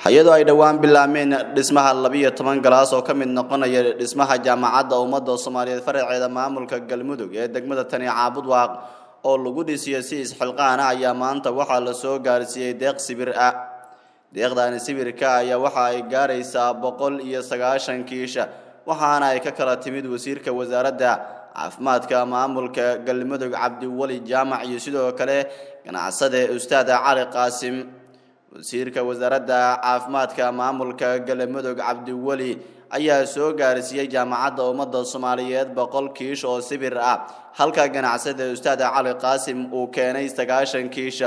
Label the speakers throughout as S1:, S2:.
S1: hay'ado ay dhawaan bilaameen dhismaha 12 galaas oo kamid noqonaya dhismaha jaamacadda ummadda Soomaaliyeed faraceeda maamulka Galmudug ee degmada Tani Caabud Waaq oo lagu dhisay si isxilqaan ah ayaa maanta waxa la soo gaarsiiyay deeq sibir ah deeqdan sibirka ayaa waxa ay gaaraysaa 190 kiisha waxaana ay ka kala timid wasiirka wasaaradda caafimaadka maamulka Galmudug Cabdi Wali Jaamac iyo sidoo kale ganacsade Ustaad Cali Qaasim wasiirka wasaaradda caafimaadka maamulka Galmudug Cabdi Wali ayaa soo gaarsiiyay jaamacadda ummadda Soomaaliyeed 100 kiish oo sibir ah halka ganacsade Ustaad Cali Qaasim uu keenay 90 kiish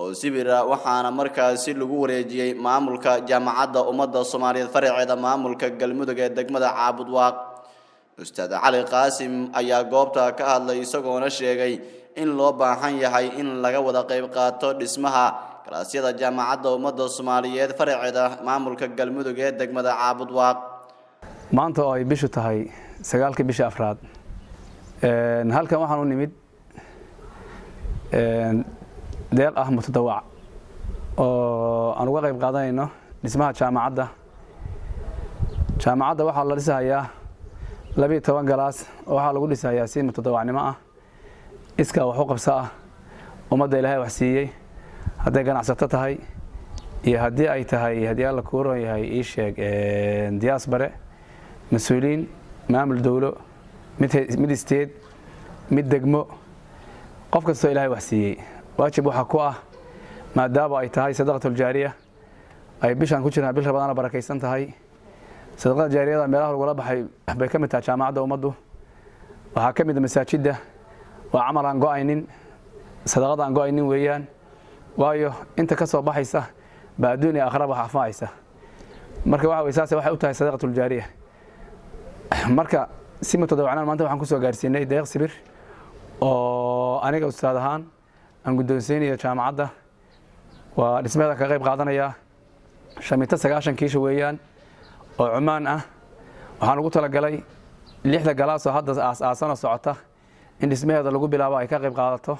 S1: oo sibir ah waxaana markaasi lagu wareejiyay maamulka jaamacadda ummadda Soomaaliyeed faraceeda maamulka Galmudug ee degmada Caabud Waaq Ustaad Cali Qaasim ayaa goobta ka hadlay isagoona sheegay in loo baahan yahay in laga wada qayb qaato dhismaha kalaasiyada jaamacadda ummadda Soomaaliyeed faraceeda maamulka Galmudug ee degmada Caabud Waaq
S2: maanta oo ay bishu tahay 9 bisha afraad halkan waxaan u nimid deeq ah mutadawac oo aan uga qayb qaadanayno dhismaha jaamacadda waxaa la dhisayaa 12 galaas oo waxaa lagu dhisayaa si mutadawacnimo ah iska wax u qabso ah ummadda Ilaahay wax siiyay haday ganacsato tahay iyo hadii ay tahay hadii alla ku roon yahay ii sheeg diaspora mas'uuliin maamul dawlo mid state mid degmo qof kasta Ilaahay wax siiyay waajib waxa ku ah maadaama ay tahay sadaqatul jaariya ay bishan ku jiraan bil Ramadaan barakaysan tahay sadaqada jaariyada meelaha lagu baxay bay ka mid tahay jaamacadda ummaddu waxa ka mid ah masaajidda waa amal aan go'aynin sadaqada aan go'aynin weeyaan waayo inta ka soo baxaysa baaduun iyo aakhiraba xafaaysa marka waxa weysaas waxay u tahay sadaqatul jaariya marka si mutadawacnaan maanta waxaan ku soo gaarsiinay deeq sibir oo aniga ustaad ahaan aan guddoonsiinayo jaamacadda waa dhismaha ka qayb qaadanaya 90 kiish weeyaan oo Cumaan ah waxaan ugu talagalay 6 galaas oo hadda aasana socota in dhismaheeda lagu bilaabo ay ka qayb qaadato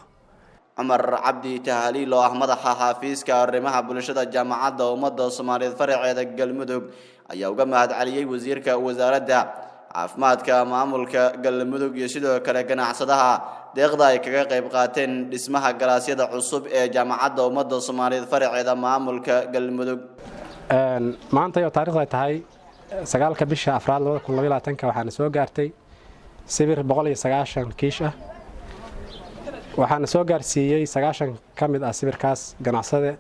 S2: Amar Cabdi Tahliil oo Ahmad Xafiiska arrimaha bulshada jaamacadda ummadda Soomaaliyeed faraceeda Galmudug ayaa uga mahad celiyay wasiirka wasaaradda caafimaadka maamulka Galmudug iyo sidoo kale ganacsadaha deeqda ay kaga qayb qaateen dhismaha galaasyada cusub ee jaamacadda ummadda Soomaaliyeed faraceeda maamulka Galmudug
S3: maanta iyo taariikhda tahay 9 bisha afraad 2022 waxaan soo gaartay sibir 190 kiish ah waxaan soo gaarsiiyay 90 kamid ah sibirkaas ganacsade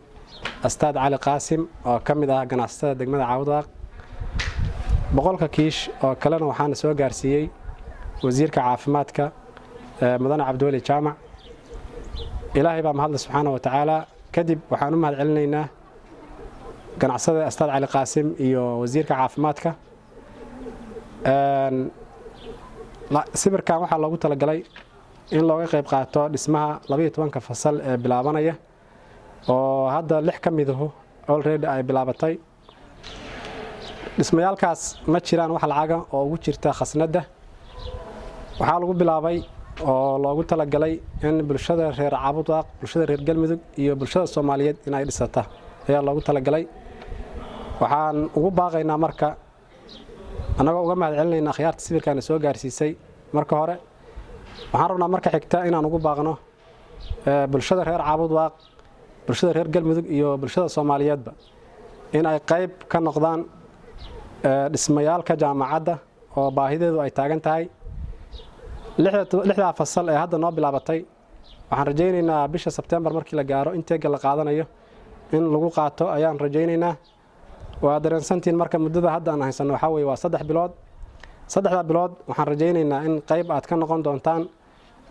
S3: Ustaad Cali Qaasim oo kamid ah ganacsatada degmada Caabud Waaq 100 kiish oo kalena waxaan soo gaarsiiyay wasiirka caafimaadka mudane Cabdi Wali Jaamac Ilaahay baa mahad subhanahu wa ta'ala kadib waxaan u mahad celinaynaa ganacsade Ustaad Cali Qaasim iyo wasiirka caafimaadka sibirkan waxa loogu talagalay in looga qayb qaato dhismaha 12 fasal ee bilaabanaya oo hadda 6 kamid ah already ay bilaabatay dhismayaalkaas ma jiraan wax lacag ah oo ugu jirta khasnada waxa lagu bilaabay oo loogu talagalay in bulshada reer Caabud Waaq bulshada reer Galmudug iyo bulshada Soomaaliyeed in ay dhisata ayaa loogu talagalay waxaan ugu baaqaynaa marka anaga uga mahad celinaynaa khiyaarta sibirkan soo gaarsiisay marka hore waxaan rabnaa marka xigta inaan ugu baaqno bulshada reer Caabud Waaq bulshada reer Galmudug iyo bulshada Soomaaliyeedba in ay qayb ka noqdaan dhismayaalka jaamacadda oo baahideedu ay taagan tahay 6 fasal ee hadda noo bilaabatay waxaan rajaynaynaa bisha September markii la gaaro inteega la qaadanayo in lagu qaato ayaan rajaynaynaa waa dareensantiin marka muddada hadda aan haysano waxa weey waa 3 bilood 3 bilood waxaan rajaynaynaa in qayb aad ka noqon doontaan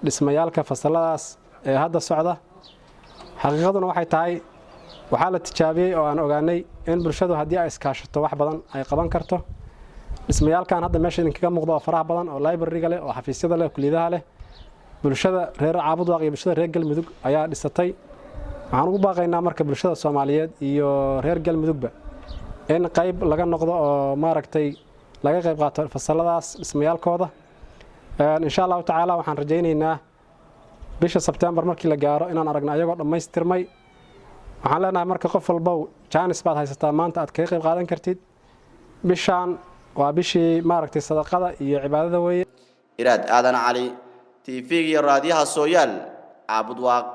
S3: dhismayaalka fasaladaas ee hadda socda xaqiiqaduna waxay tahay waxa la tijaabiyay oo aan ogaanay in bulshadu hadii ay iskaashato wax badan ay qaban karto dhismayaalkan hadda meesha idinkaga muuqdo faraha badan oo library-ga leh oo xafiisyada leh kulliyadaha leh bulshada reer Caabud Waaq iyo bulshada reer Galmudug ayaa dhisatay waxaan ugu baaqaynaa marka bulshada Soomaaliyeed iyo reer Galmudugba in qayb laga noqdo oo maaragtay laga qayb qaato fasaladaas dhismayaalkooda insha Allah ta'ala waxaan rajaynaynaa bisha September markii la gaaro inaan aragno ayagoo dhameystirmay waxaan leenahay marka qof walba jaanis baad haysataa maanta aad kaga qayb qaadan kartid bishaan waa bishii maaragtay sadaqada iyo cibaadada weeye
S1: iraad aadan cali TV iyo raadiyaha Sooyaal Caabud Waaq